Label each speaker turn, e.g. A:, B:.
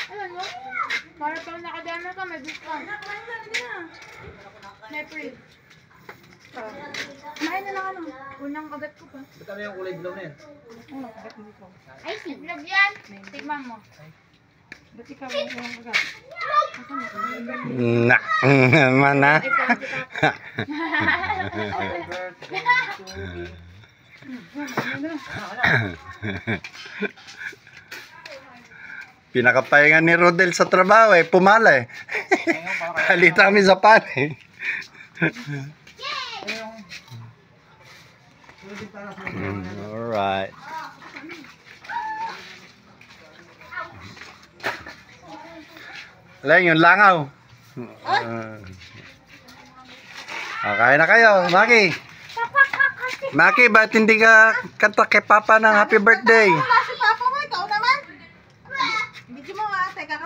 A: Alam mo? Para pang nakadama ka, may discount. May free. Kumain na lang ano. Unang kagat ko pa.
B: Ba't ano yung kulay blue na yan?
A: Unang kagat mo ko. Ay, siblog yan. Tignan mo. Ba't ikaw ang unang kagat?
C: Na, mana.
A: Ay, konti ka.
B: Happy birthday to me.
C: Pinakapahinga ni Rodel sa trabaho pumala Halita kami sa pan Alright. Alam yung langaw. Kain na kayo, Maki. Maki, ba't hindi ka kanta kay Papa ng happy birthday?
A: Wala si Papa mo, ikaw naman. Hindi mo nga, teka.